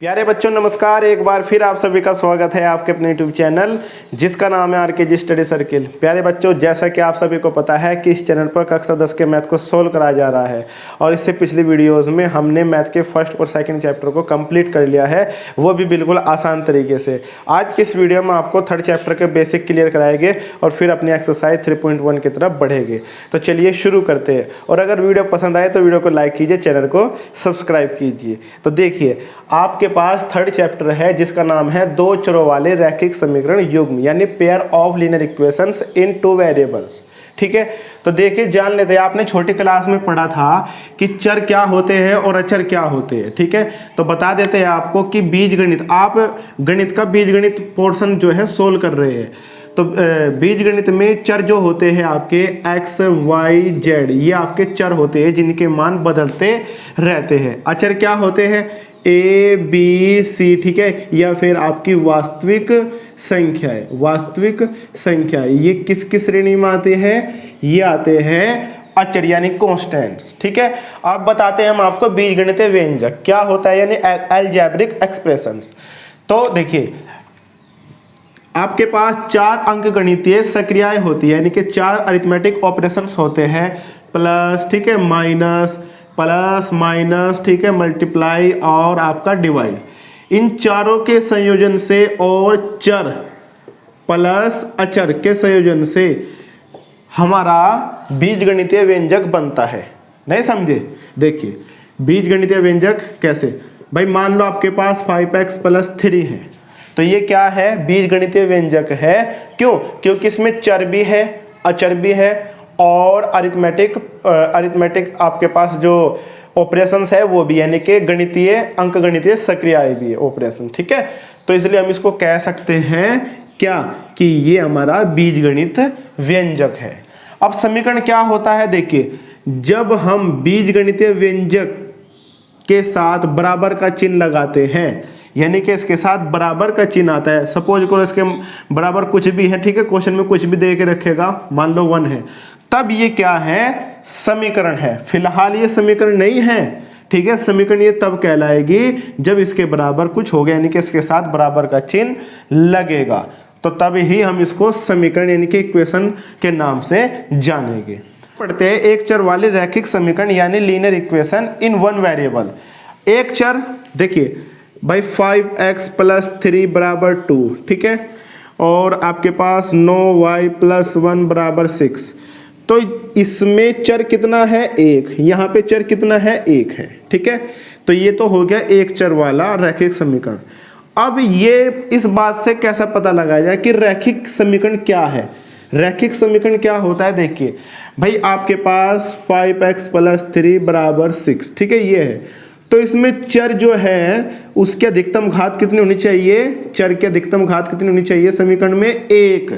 प्यारे बच्चों नमस्कार। एक बार फिर आप सभी का स्वागत है आपके अपने यूट्यूब चैनल जिसका नाम है आरकेजी स्टडी सर्किल। प्यारे बच्चों, जैसा कि आप सभी को पता है कि इस चैनल पर कक्षा 10 के मैथ को सोल्व कराया जा रहा है और इससे पिछली वीडियोस में हमने मैथ के फर्स्ट और सेकंड चैप्टर को कंप्लीट कर लिया है, वो भी बिल्कुल आसान तरीके से। आज की इस वीडियो में आपको थर्ड चैप्टर के बेसिक क्लियर कराएंगे और फिर अपनी एक्सरसाइज 3.1 की तरफ बढ़ेंगे। तो चलिए शुरू करते हैं। और अगर वीडियो पसंद आए तो वीडियो को लाइक कीजिए, चैनल को सब्सक्राइब कीजिए। तो देखिए, आपके पास थर्ड चैप्टर है जिसका नाम है दो चरों वाले रैखिक समीकरण युग्म, यानी pair of linear equations in two variables. ठीक है, तो देखिए जान लेते हैं। आपने छोटी क्लास में पढ़ा था कि चर क्या होते हैं और अचर क्या होते हैं। ठीक है, तो बता देते हैं आपको कि बीजगणित, आप गणित का बीजगणित पोर्शन जो है सोल्व कर रहे हैं। तो बीजगणित में चर जो होते हैं आपके x, y, z, ये आपके चर होते हैं जिनके मान बदलते रहते हैं। अचर क्या होते हैं? a, b, c। ठीक है, या फिर आपकी वास्तविक संख्या है। वास्तविक संख्या ये किस किस श्रेणी में आते हैं? ये आते हैं अचर यानी कॉन्स्टेंट्स। ठीक है, अब बताते हैं हम आपको बीजगणितीय व्यंजक क्या होता है, यानी अलजेब्रिक एक्सप्रेशंस। तो देखिए, आपके पास चार अंकगणितीय सक्रियाएं होती है, यानी कि चार अरिथमेटिक ऑपरेशंस होते हैं। प्लस, ठीक है, माइनस, प्लस माइनस, ठीक है, मल्टीप्लाई और आपका डिवाइड। इन चारों के संयोजन से और चर प्लस अचर के संयोजन से हमारा बीजगणितीय व्यंजक बनता है। नहीं समझे? देखिए बीजगणितीय व्यंजक कैसे। भाई मान लो आपके पास 5x + 3 है, तो ये क्या है? बीजगणितीय व्यंजक है। क्यों? क्योंकि इसमें चर भी है, अचर भी है और अरिथमेटिक आपके पास जो ऑपरेशंस है वो भी, यानी कि गणितीय अंकगणितीय सक्रियाएं भी है ऑपरेशन। ठीक है, तो इसलिए हम इसको कह सकते हैं क्या कि ये हमारा बीजगणित व्यंजक है। अब समीकरण क्या होता है? देखिए, जब हम बीजगणितीय व्यंजक के साथ बराबर का चिन्ह लगाते हैं, यानी कि इसके साथ बराबर का चिन्ह आता है। सपोज करो इसके बराबर कुछ भी है, ठीक है, क्वेश्चन में कुछ भी दे के रखेगा, मान लो 1 है, तब ये क्या है? समीकरण है। फिलहाल ये समीकरण नहीं है। ठीक है, समीकरण ये तब कहलाएगी जब इसके बराबर कुछ हो गया, यानी कि इसके साथ बराबर का चिन्ह लगेगा, तो तब ही हम इसको समीकरण यानी कि इक्वेशन के नाम से जानेंगे। पढ़ते हैं एक चर वाले रैखिक समीकरण यानी linear equation in one variable. एक चर देखिए भाई 5x + 3 = 2, ठीक है, और आपके पास 9y + 1 = 6। तो इसमें चर कितना है? 1। यहाँ पे चर कितना है? 1 है। ठीक है, तो ये तो हो गया एक चर वाला रैखिक समीकरण। अब ये इस बात से कैसा पता लगाया जाए कि रैखिक समीकरण क्या है? रैखिक समीकरण क्या होता है? देखिए भाई, आपके पास 5x + 3 = 6, ठीक है, ये है। तो इसमें चर जो है उसकी अधिकतम घात कितनी होनी चाहिए? चर की अधिकतम घात कितनी होनी चाहिए समीकरण में? 1।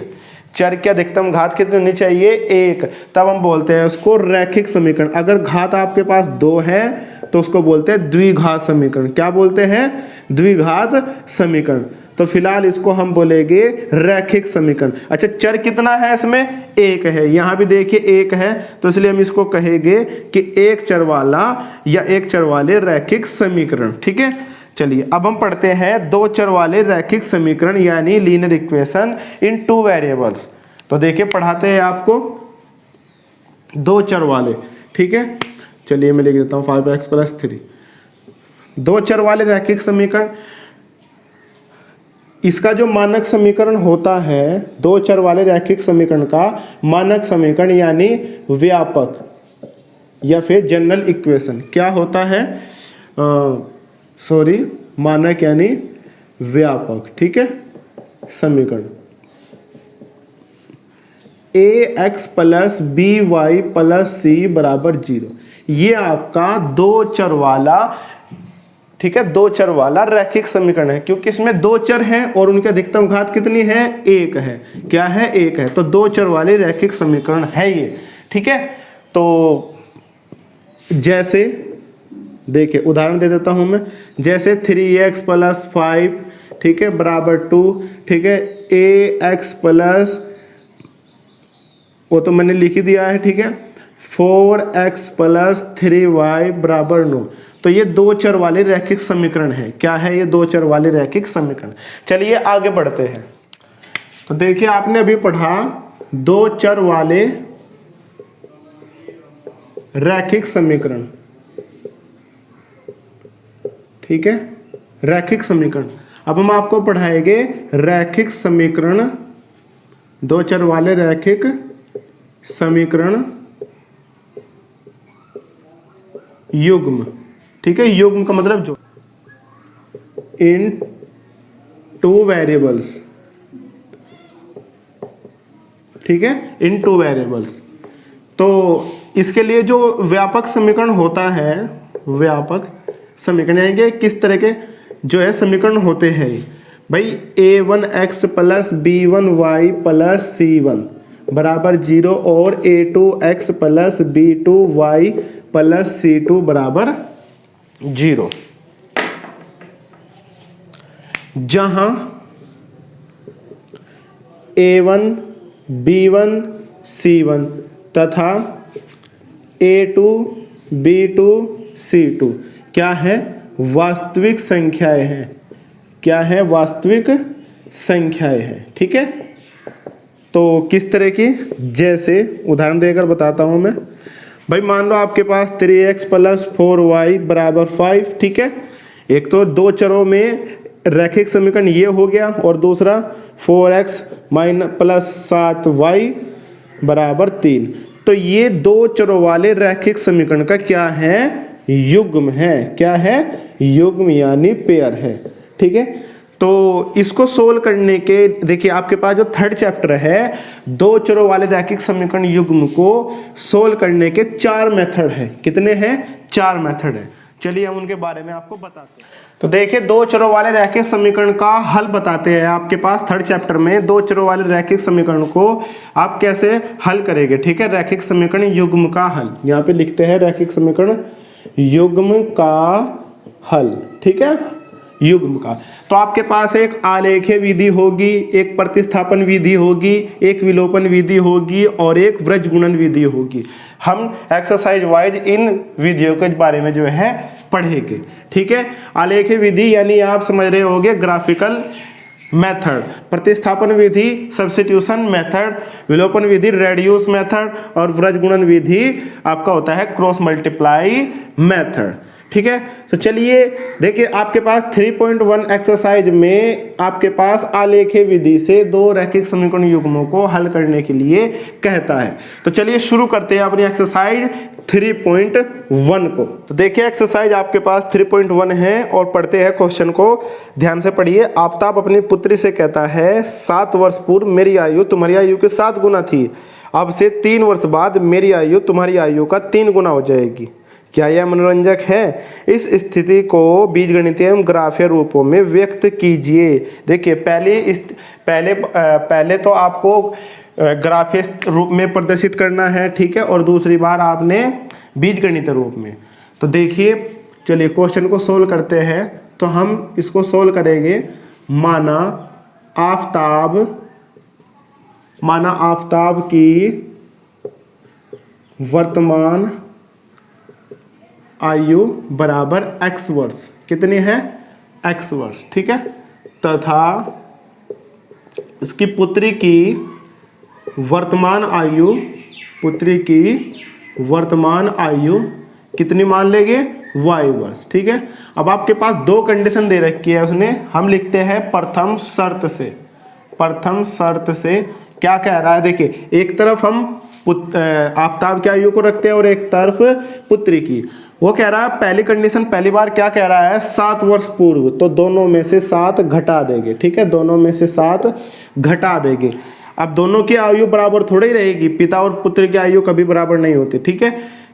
चर की अधिकतम घात कितनी होनी चाहिए? 1। तब हम बोलते हैं उसको रैखिक समीकरण। अगर घात आपके पास 2 है तो उसको बोलते हैं द्विघात समीकरण। क्या बोलते हैं? द्विघात समीकरण। तो फिलहाल इसको हम बोलेंगे रैखिक समीकरण। अच्छा, चर कितना है इसमें? 1 है। यहाँ भी देखिए 1 है, तो इसलिए हम इसको कहेंगे कि एक चर वाला या एक चर वाले रैखिक समीकरण। ठीक है, चलिए अब हम पढ़ते हैं दो चर वाले रैखिक समीकरण यानी linear equation in two variables. तो देखिए पढ़ाते हैं आपको दो चर वाले। ठीक है, चलिए मैं लिख देता हूँ 5x + 3। दो चर वाले रैखिक समीकरण, इसका जो मानक समीकरण होता है, दो चर वाले रैखिक समीकरण का मानक समीकरण यानी व्यापक या फिर जनरल इक्वेशन क्या होता है? मानक यानी व्यापक। ठीक है, समीकरण ax + by + c = 0। ये आपका दो चर वाला, ठीक है, दो चर वाला रैखिक समीकरण है, क्योंकि इसमें दो चर हैं और उनकी अधिकतम घात कितनी है? 1 है। क्या है? 1 है। तो दो चर वाले रैखिक समीकरण है ये। ठीक है, तो जैसे देखिए उदाहरण दे देता हूं मैं, जैसे 3x + 5, ठीक है, = 2, ठीक है, ax प्लस, वो तो मैंने लिख ही दिया है, ठीक है, 4x + 3y = 9। तो ये दो चर वाले रैखिक समीकरण है। क्या है ये? दो चर वाले रैखिक समीकरण। चलिए आगे बढ़ते हैं। तो देखिए आपने अभी पढ़ा दो चर वाले रैखिक समीकरण, ठीक है, रैखिक समीकरण। अब हम आपको पढ़ाएंगे रैखिक समीकरण, दो चर वाले रैखिक समीकरण युग्म, ठीक है। युग्म का मतलब जो इन टू वेरिएबल्स, ठीक है, इन टू वेरिएबल्स। तो इसके लिए जो व्यापक समीकरण होता है, व्यापक समीकरण यानी किस तरह के जो है समीकरण होते हैं भाई, a1x plus b1y plus c1 बराबर 0 और a2x plus b2y plus c2 बराबर 0, जहां a1 b1 c1 तथा a2 b2 c2 क्या है? वास्तविक संख्याएं हैं। क्या है? वास्तविक संख्याएं हैं, ठीक है। तो किस तरह की? जैसे उदाहरण देकर बताता हूं मैं भाई। मान लो आपके पास 3x प्लस 4y बराबर 5, ठीक है। एक तो दो चरों में रैखिक समीकरण ये हो गया और दूसरा 4x प्लस 7y बराबर 3। तो ये दो चरों वाले रैखिक समीकरण का क्या है? युग्म है। क्या है? युग्म यानी पेयर है, ठीक है। तो इसको सोल्व करने के देखिए आपके पास जो थर्ड चैप्टर है, दो चरों वाले रैखिक समीकरण युग्म को सोल्व करने के 4 मेथड है। कितने हैं? 4 मेथड है। चलिए हम उनके बारे में आपको बताते हैं। तो देखिए दो चरों वाले रैखिक समीकरण का हल बताते हैं आपके पास थर्ड चैप्टर में। दो चरों वाले रैखिक समीकरण को आप कैसे हल करेंगे, ठीक है। रैखिक समीकरण युग्म का हल, यहाँ पे लिखते हैं रैखिक समीकरण युग्म का हल, ठीक है, युग्म का। तो आपके पास एक आलेखीय विधि होगी, एक प्रतिस्थापन विधि होगी, एक विलोपन विधि होगी और एक वृज्जगुणन विधि होगी। हम एक्सरसाइज वाइज इन विधियों के बारे में जो है पढ़ेंगे, ठीक है। आलेखीय विधि यानी आप समझ रहे होंगे ग्राफिकल मेथड, प्रतिस्थापन विधि सब्स्टिट्यूशन मेथड, विलोपन विधि रेड्यूस मेथड और वृज्जगुणन विधि आपका होता है क्रॉस मल्टीप्लाई मेथड, ठीक है। तो चलिए देखिए आपके पास 3.1 एक्सरसाइज में आपके पास आलेखीय विधि से दो रैखिक समीकरण युग्मों को हल करने के लिए कहता है। तो चलिए शुरू करते हैं अपनी एक्सरसाइज 3.1 को। तो देखिए एक्सरसाइज आपके पास 3.1 है और पढ़ते हैं क्वेश्चन को, ध्यान से पढ़िए। आफताब अपनी पुत्री से कहता है 7 वर्ष पूर्व मेरी आयु तुम्हारी आयु के 7 गुना थी, अब से 3 वर्ष बाद मेरी आयु तुम्हारी आयु का 3 गुना हो जाएगी। क्या यह मनोरंजक है? इस स्थिति को बीजगणितीय एवं ग्राफीय रूपों में व्यक्त कीजिए। देखिए पहले तो आपको ग्राफीय रूप में प्रदर्शित करना है, ठीक है, और दूसरी बार आपने बीजगणितीय रूप में। तो देखिए चलिए क्वेश्चन को सोल्व करते हैं। तो हम इसको सोल्व करेंगे। माना आफताब की वर्तमान आयु बराबर x वर्ष, कितनी है? x वर्ष, ठीक है, तथा उसकी पुत्री की वर्तमान आयु कितनी मान लेंगे? y वर्ष, ठीक है। अब आपके पास दो कंडीशन दे रखी है उसने, हम लिखते हैं प्रथम शर्त से क्या कह रहा है। देखिए एक तरफ हम आफताब की आयु को रखते हैं और एक तरफ पुत्री की। वो कह रहा है पहली कंडीशन पहली बार क्या कह रहा है? 7 वर्ष पूर्व, तो दोनों में से 7 घटा देंगे, ठीक है, दोनों में से 7 घटा देंगे। अब दोनों की आयु बराबर थोड़ी ही रहेगी, पिता और पुत्र की आयु कभी बराबर नहीं होती, ठीक है।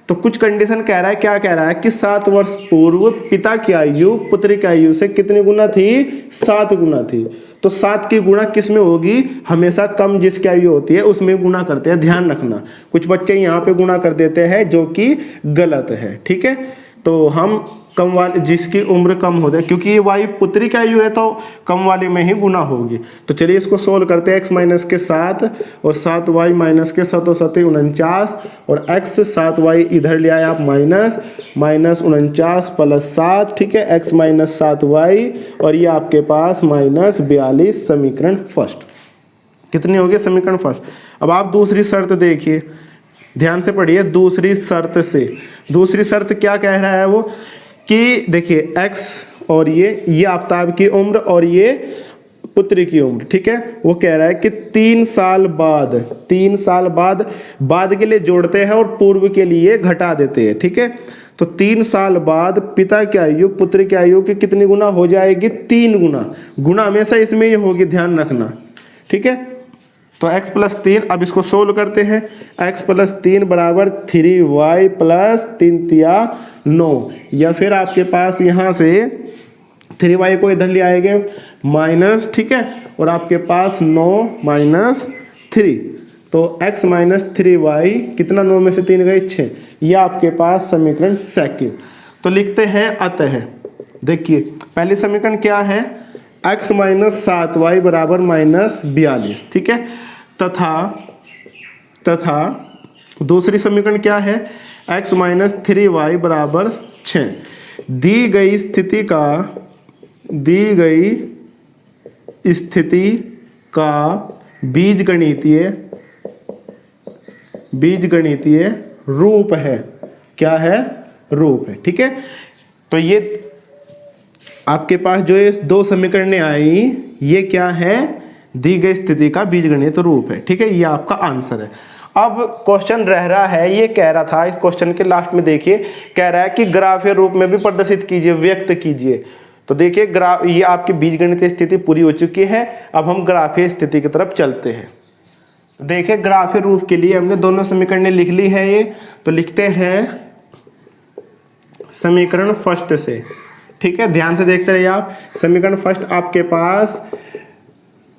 तो कुछ कंडीशन कह रहा है, क्या कह रहा है कि 7 वर्ष पूर्व पिता की आयु पुत्र की आयु से कितनी गुना थी? 7 गुना थी। तो 7 की गुणा किस में होगी? हमेशा कम जिसकी आयु होती है उसमें गुणा करते हैं, ध्यान रखना। कुछ बच्चे यहाँ पे गुणा कर देते हैं जो कि गलत है, ठीक है। तो हम कम वाले जिसकी उम्र कम हो जाए, क्योंकि ये वायु पुत्री की आयु है तो कम वाले में ही गुना होगी। तो चलिए इसको सोल्व करते हैं। x माइनस के 7 और 7y माइनस के 7 और 7 49 और x 7y इधर ले आए आप माइनस माइनस 49 प्लस 7, ठीक है, x माइनस 7y, और ये आपके पास माइनस 42 समीकरण फर्स्ट। कितनी होगी समीकरण फर्स्ट। अब आप दूसरी शर्त देखिए, ध्यान से पढ़िए। दूसरी शर्त से, दूसरी शर्त क्या कह रहा है वो कि देखिए x और ये आफताब की उम्र और ये पुत्री की उम्र, ठीक है। वो कह रहा है कि 3 साल बाद, 3 साल बाद के लिए जोड़ते हैं और पूर्व के लिए घटा देते हैं, ठीक है। तो 3 साल बाद पिता की आयु पुत्र की आयु की कितनी गुना हो जाएगी, 3 गुना। गुना हमेशा इसमें ही होगी, ध्यान रखना, ठीक है। तो x प्लस 3, अब इसको सोल्व करते हैं। x प्लस 3 बराबर 3y प्लस 3 तिया 9, या फिर आपके पास यहाँ से 3y को इधर ले आएंगे माइनस, ठीक है, और आपके पास 9 माइनस 3, तो x माइनस 3y कितना, 9 में से 3 गए 6, यह आपके पास समीकरण सेकंड। तो लिखते हैं अतः, देखिए पहली समीकरण क्या है, x माइनस 7y बराबर माइनस 42, ठीक है, तथा दूसरी समीकरण क्या है, x माइनस 3y बराबर 6। दी गई स्थिति का बीजगणितीय रूप है, क्या है, रूप है, ठीक है। तो ये आपके पास जो ये 2 समीकरणें आई, ये क्या है, दी गई स्थिति का बीजगणित रूप है, ठीक है, ये आपका आंसर है। अब क्वेश्चन रह रहा है, ये कह रहा था इस क्वेश्चन के लास्ट में, देखिए कह रहा है कि ग्राफीय रूप में भी प्रदर्शित कीजिए, व्यक्त कीजिए। तो देखिए ये आपकी बीजगणितीय स्थिति पूरी हो चुकी है। अब हम ग्राफीय स्थिति की तरफ चलते हैं। देखिए ग्राफीय रूप के लिए हमने दोनों समीकरणें लिख ली है ये, तो लिखते हैं समीकरण फर्स्ट से, ठीक है, ध्यान से देखते रहिए आप। समीकरण फर्स्ट आपके पास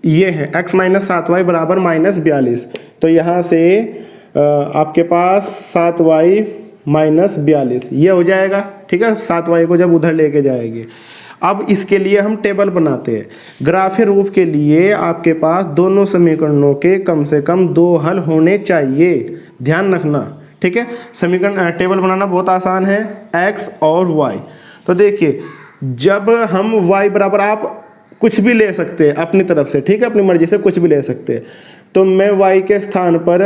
ये है, x माइनस 7y बराबर माइनस 42, तो यहाँ से आपके पास 7y माइनस 42 ये हो जाएगा, ठीक है, 7y को जब उधर लेके जाएंगे। अब इसके लिए हम टेबल बनाते हैं। ग्राफीय रूप के लिए आपके पास दोनों समीकरणों के कम से कम 2 हल होने चाहिए, ध्यान रखना, ठीक है। समीकरण टेबल बनाना बहुत आसान है, x और y। तो देखिए जब हम y बराबर, आप कुछ भी ले सकते हैं अपनी तरफ से, ठीक है, अपनी मर्जी से कुछ भी ले सकते हैं। तो मैं y के स्थान पर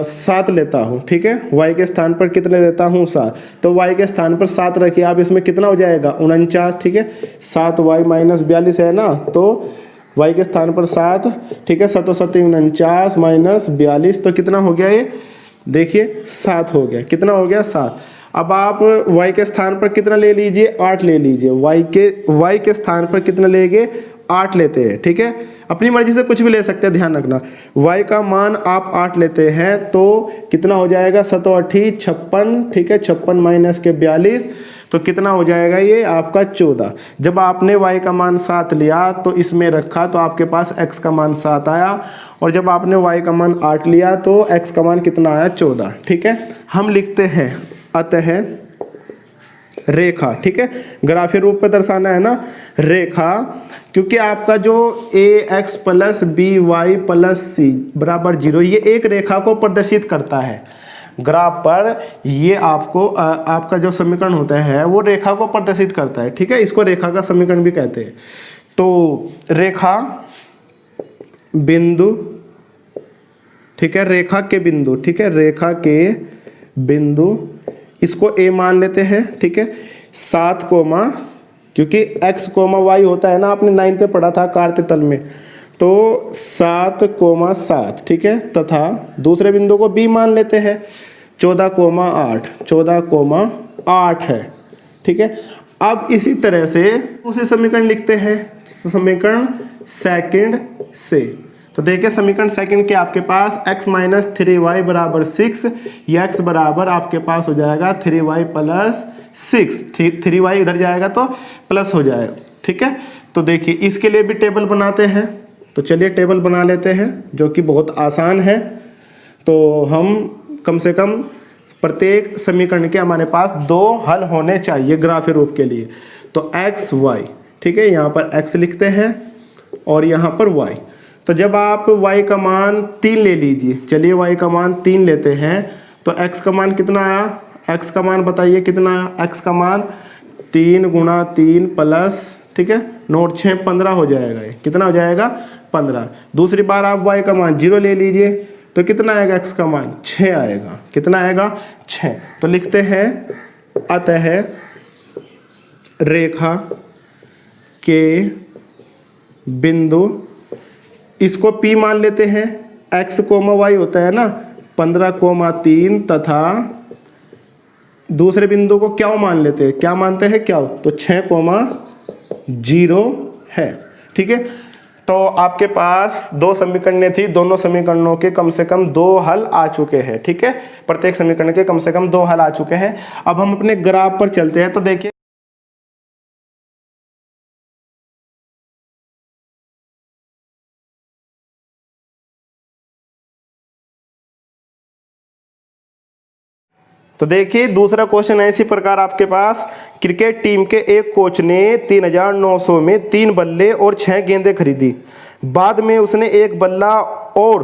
7 लेता हूँ, ठीक है, y के स्थान पर कितने लेता हूँ, 7। तो y के स्थान पर 7 रखिए आप, इसमें कितना हो जाएगा, 49, ठीक है। 7y माइनस 42 है ना, तो y के स्थान पर 7, ठीक है, 7 7 49 माइनस 42, तो कितना हो गया ये, देखिए 7 हो गया, कितना हो गया, 7। अब आप y के स्थान पर कितना ले लीजिए, 8 ले लीजिए, y के स्थान पर कितना लेंगे, 8 लेते हैं, ठीक है, अपनी मर्जी से कुछ भी ले सकते हैं, ध्यान रखना। y का मान आप 8 लेते हैं तो कितना हो जाएगा, 7 8 56, ठीक है, 56 माइनस के 42, तो कितना हो जाएगा ये आपका 14। जब आपने y का मान 7 लिया तो इसमें रखा तो आपके पास x का मान 7 आया, और जब आपने y का मान 8 लिया तो x का मान कितना आया, 14, ठीक है। हम लिखते हैं अतः रेखा, ठीक है, ग्राफीय रूप पे दर्शाना है ना, रेखा, क्योंकि आपका जो ax plus by plus c बराबर 0, ये एक रेखा को प्रदर्शित करता है ग्राफ पर। ये आपको आपका जो समीकरण होता है वो रेखा को प्रदर्शित करता है, ठीक है, इसको रेखा का समीकरण भी कहते हैं। तो रेखा बिंदु, ठीक है, रेखा के बिंदु, ठीक है, रेखा के बिंदु, इसको a मान लेते हैं, ठीक है, 7 कोमा, क्योंकि x कोमा y होता है ना, आपने 9th में पढ़ा था कार्त्य तल में, तो 7 कोमा 7, ठीक है, तथा दूसरे बिंदु को b मान लेते हैं, 14 कोमा 8, 14 कोमा 8 है, ठीक है। अब इसी तरह से उसी समीकरण लिखते हैं, समीकरण सेकंड से। तो देखिए समीकरण सेकंड के आपके पास x माइनस 3y बराबर 6, या x बराबर आपके पास हो जाएगा 3y प्लस 6, 3y इधर जाएगा तो प्लस हो जाएगा, ठीक है। तो देखिए इसके लिए भी टेबल बनाते हैं, तो चलिए टेबल बना लेते हैं, जो कि बहुत आसान है। तो हम कम से कम प्रत्येक समीकरण के हमारे पास 2 हल होने चाहिए ग्राफीय रूप के लिए। तो x y, ठीक है, यहाँ पर x लिखते हैं और यहाँ पर y। तो जब आप y का मान 3 ले लीजिए, चलिए y का मान 3 लेते हैं, तो x का मान कितना आया, x का मान बताइए कितना, x का मान 3 गुणा 3 प्लस, ठीक है, नोट 6 15 हो जाएगा। ये कितना हो जाएगा 15। दूसरी बार आप y का मान 0 ले लीजिए तो कितना आएगा, x का मान 6 आएगा। कितना आएगा 6। तो लिखते हैं अतः रेखा के बिंदु, इसको P मान लेते हैं, x, y होता है ना 15,3 तथा दूसरे बिंदु को क्या मान लेते हैं, क्या मानते हैं क्या, तो 6,0 है। ठीक है, तो आपके पास 2 समीकरणें थी, दोनों समीकरणों के कम से कम 2 हल आ चुके हैं। ठीक है, प्रत्येक समीकरण के कम से कम 2 हल आ चुके हैं। अब हम अपने ग्राफ पर चलते हैं। तो देखिए दूसरा क्वेश्चन है इसी प्रकार आपके पास, क्रिकेट टीम के एक कोच ने 3,900 में 3 बल्ले और 6 गेंदें खरीदी। बाद में उसने एक बल्ला और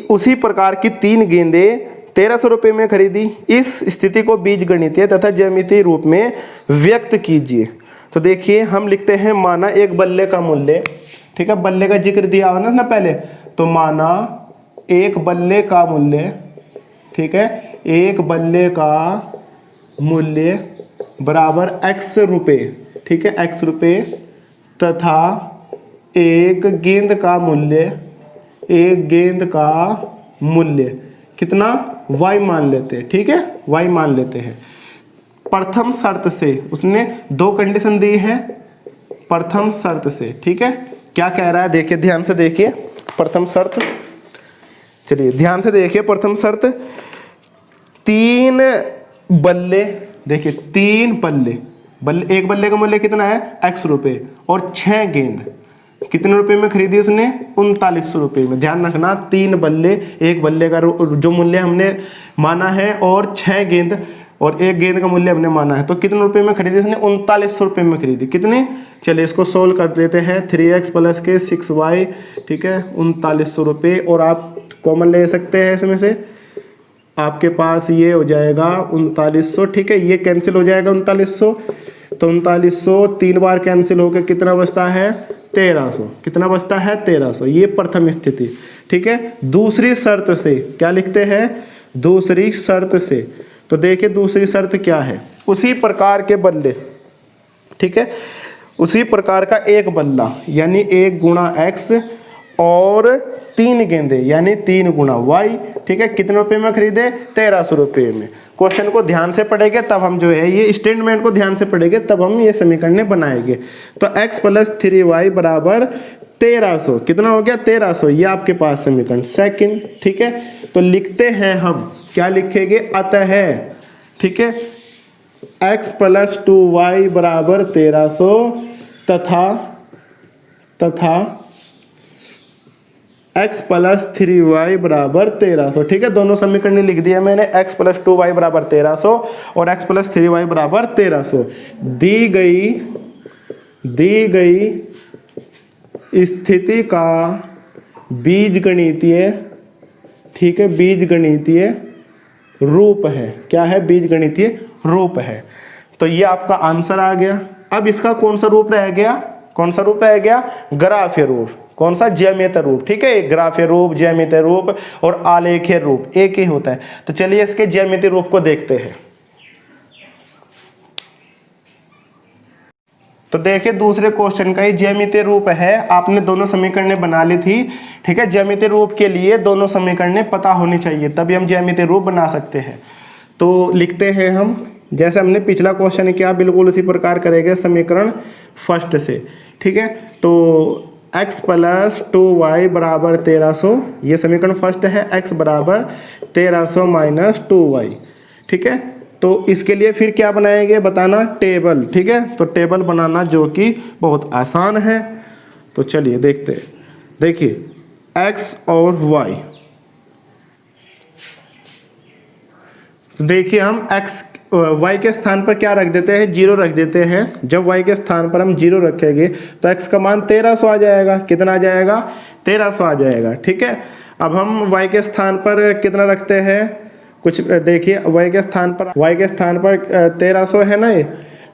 उसी प्रकार की 3 गेंदें 1,300 रुपये में खरीदी। इस स्थिति को बीजगणितीय तथा ज्यामितीय रूप में व्यक्त कीजिए। तो देखिए हम लिखते हैं, माना एक बल्ले का मूल्य, ठीक है, बल्ले का जिक्र दिया हुआ ना पहले, तो माना एक बल्ले का मूल्य, ठीक है, एक बल्ले का मूल्य बराबर x रुपये, ठीक है, x रुपये, तथा एक गेंद का मूल्य, एक गेंद का मूल्य कितना, y मान लेते हैं। ठीक है, y मान लेते हैं। प्रथम शर्त से उसने 2 कंडीशन दी है, प्रथम शर्त से। ठीक है, क्या कह रहा है देखिए, ध्यान से देखिए प्रथम शर्त, चलिए ध्यान से देखिए प्रथम शर्त, 3 बल्ले, देखिए 3 बल्ले, एक बल्ले का मूल्य कितना है x रुपये, और 6 गेंद कितने रुपए में खरीदी उसने, 3900 रुपये में। ध्यान रखना 3 बल्ले, एक बल्ले का जो मूल्य हमने माना है, और 6 गेंद, और एक गेंद का मूल्य हमने माना है, तो कितने रुपए में खरीदी उसने, 3900 रुपये में खरीदी। कितने, चलिए इसको सोल्व कर देते हैं। 3x प्लस के 6y, ठीक है, 3900 रुपये, और आप कॉमन ले सकते हैं इसमें से, आपके पास ये हो जाएगा 3900। ठीक है, ये कैंसिल हो जाएगा 3900, तो 3900 3 बार कैंसिल होकर कितना बचता है, 1300। कितना बचता है, 1300। ये प्रथम स्थिति। ठीक है, दूसरी शर्त से क्या लिखते हैं, दूसरी शर्त से, तो देखिए दूसरी शर्त क्या है, उसी प्रकार के बल्ले, ठीक है, उसी प्रकार का एक बल्ला यानी 1 गुणा x और 3 गेंदे यानी 3 गुणा y, ठीक है, कितने रुपए में खरीदे, 1300 रुपये में। क्वेश्चन को ध्यान से पढ़ेंगे तब हम जो है ये स्टेटमेंट को ध्यान से पढ़ेंगे तब हम ये समीकरण बनाएंगे। तो x प्लस 3y बराबर 1300, कितना हो गया 1300, ये आपके पास समीकरण सेकंड। ठीक है, तो लिखते हैं हम, क्या लिखेंगे, अतः, ठीक है, x प्लस 2y बराबर 1300 तथा x प्लस 3y बराबर 1300। ठीक है, दोनों समीकरण लिख दिया मैंने, x प्लस 2y बराबर 1300 और x प्लस 3y बराबर 1300। दी गई स्थिति का बीजगणितीय, ठीक है, बीजगणितीय रूप है। क्या है, बीजगणितीय रूप है। तो ये आपका आंसर आ गया। अब इसका कौन सा रूप रह गया, कौन सा रूप रह गया, ग्राफीय रूप। कौन सा, ज्यामितीय रूप। ठीक है, ग्राफीय रूप, ज्यामितीय रूप और आलेखीय रूप एक ही होता है। तो चलिए इसके ज्यामितीय रूप को देखते हैं। तो देखिए दूसरे क्वेश्चन का ये ज्यामितीय रूप है। आपने दोनों समीकरणें बना ली थी। ठीक है, ज्यामितीय रूप के लिए दोनों समीकरणें पता होनी चाहिए, तभी हम ज्यामितीय रूप बना सकते हैं। तो लिखते हैं हम, जैसे हमने पिछला क्वेश्चन किया बिल्कुल उसी प्रकार करेंगे समीकरण फर्स्ट से। ठीक है, तो x प्लस 2y बराबर 1300, ये समीकरण फर्स्ट है, x बराबर 1300 माइनस 2y। ठीक है, तो इसके लिए फिर क्या बनाएंगे बताना, टेबल। ठीक है, तो टेबल बनाना जो कि बहुत आसान है। तो चलिए देखते हैं। देखिए x और y, तो देखिए हम y के स्थान पर क्या रख देते हैं, 0 रख देते हैं। जब y के स्थान पर हम 0 रखेंगे तो x का मान 1300 आ जाएगा। कितना आ जाएगा, 1300 आ जाएगा। ठीक है, अब हम y के स्थान पर कितना रखते हैं, कुछ देखिए y के स्थान पर 1300 है ना, ये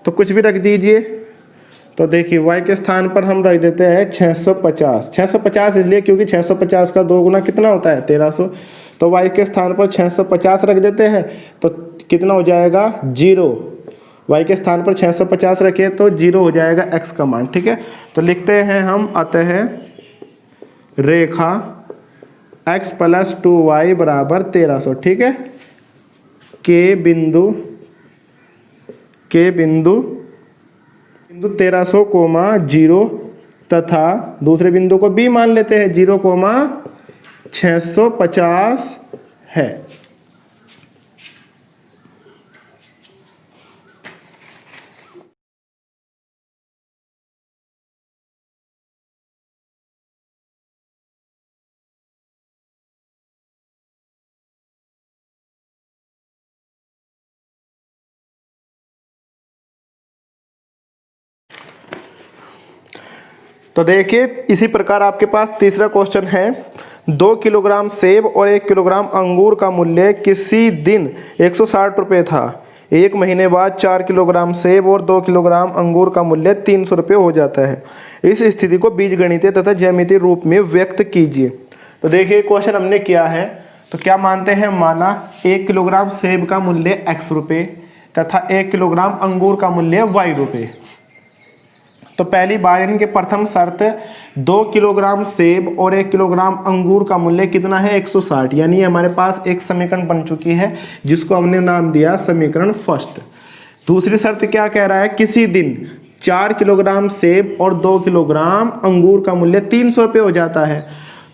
तो कुछ भी रख दीजिए। तो देखिए y के स्थान पर हम रख देते हैं 650 इसलिए क्योंकि 650 का 2 गुना कितना होता है 1300। तो y के स्थान पर 650 रख देते हैं तो कितना हो जाएगा 0। y के स्थान पर 650 रखे तो 0 हो जाएगा x का मान। ठीक है, तो लिखते हैं हम अतः रेखा x + 2y बराबर 1300। ठीक है, के बिंदु 1300, 0 तथा दूसरे बिंदु को b मान लेते हैं 0, 650 है। तो देखिए इसी प्रकार आपके पास तीसरा क्वेश्चन है, 2 किलोग्राम सेब और 1 किलोग्राम अंगूर का मूल्य किसी दिन 160 रुपये था। 1 महीने बाद 4 किलोग्राम सेब और 2 किलोग्राम अंगूर का मूल्य 300 रुपये हो जाता है। इस स्थिति को बीजगणितीय तथा ज्यामितीय रूप में व्यक्त कीजिए। तो देखिए क्वेश्चन हमने किया है, तो क्या मानते हैं, माना 1 किलोग्राम सेब का मूल्य x रुपये तथा 1 किलोग्राम अंगूर का मूल्य y रुपये। तो पहली बार यानी कि प्रथम शर्त, 2 किलोग्राम सेब और 1 किलोग्राम अंगूर का मूल्य कितना है 160, यानी हमारे पास एक समीकरण बन चुकी है जिसको हमने नाम दिया समीकरण फर्स्ट। दूसरी शर्त क्या कह रहा है, किसी दिन 4 किलोग्राम सेब और 2 किलोग्राम अंगूर का मूल्य 300 रुपये हो जाता है।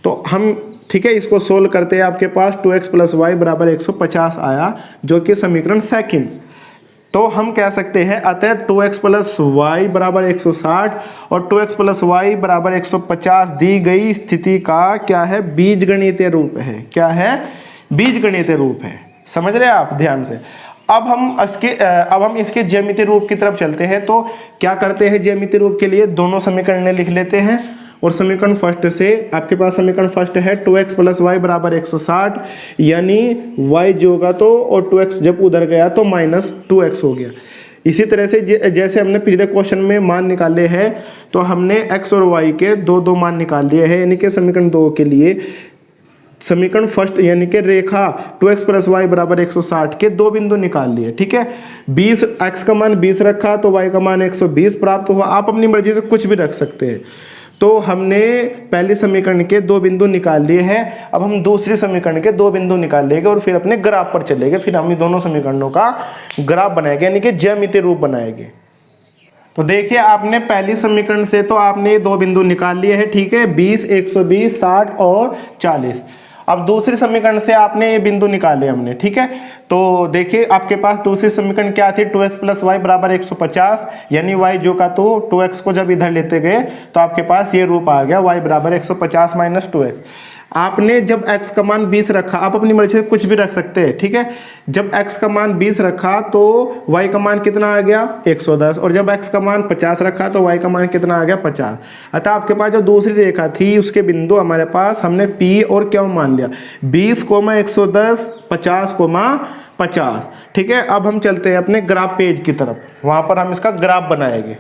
तो हम ठीक है इसको सोल्व करते हैं, आपके पास 2x + y बराबर 150 आया जो कि समीकरण सेकंड। तो हम कह सकते हैं अतः 2x + y बराबर 160 और 2x + y बराबर 150 दी गई स्थिति का क्या है, बीजगणितीय रूप है। क्या है, बीजगणितीय रूप है। समझ रहे हैं आप ध्यान से। अब हम इसके ज्यामितीय रूप की तरफ चलते हैं। तो क्या करते हैं, ज्यामितीय रूप के लिए दोनों समीकरण लिख लेते हैं और समीकरण फर्स्ट से आपके पास समीकरण फर्स्ट है 2x + y बराबर 160, यानी y जो होगा तो और 2x जब उधर गया तो -2x हो गया। इसी तरह से जैसे हमने पिछले क्वेश्चन में मान निकाले हैं तो हमने x और y के दो मान निकाल लिए हैं, यानी कि समीकरण 2 के लिए समीकरण फर्स्ट यानी कि रेखा 2x + y बराबर 160 के 2 बिंदु निकाल लिए। ठीक है, 20 x का मान 20 रखा तो y का मान 120 प्राप्त हुआ। आप अपनी मर्जी से कुछ भी रख सकते हैं। तो हमने पहले समीकरण के 2 बिंदु निकाल लिए हैं, अब हम दूसरे समीकरण के 2 बिंदु निकाल लेंगे और फिर अपने ग्राफ पर चलेंगे। फिर हम इन दोनों समीकरणों का ग्राफ बनाएंगे यानी कि ज्यामितीय रूप बनाएंगे। तो देखिए आपने पहली समीकरण से तो आपने ये 2 बिंदु निकाल लिए हैं, ठीक है, 20, 120, 60 और 40। अब दूसरी समीकरण से आपने ये बिंदु निकाले हमने, ठीक है। तो देखिए आपके पास दूसरी समीकरण क्या थी, 2x + y बराबर 150, यानी y जो का तो 2x को जब इधर लेते गए तो आपके पास ये रूप आ गया, y बराबर 150 - 2x। आपने जब x का मान 20 रखा, आप अपनी मर्जी से कुछ भी रख सकते हैं, ठीक है। जब x का मान 20 रखा तो y का मान कितना आ गया 110, और जब x का मान 50 रखा तो y का मान कितना आ गया 50। अतः आपके पास जो दूसरी रेखा थी उसके बिंदु हमारे पास हमने p और q मान लिया, 20, 110, 50, 50। ठीक है, अब हम चलते हैं अपने ग्राफ पेज की तरफ, वहां पर हम इसका ग्राफ बनाएंगे।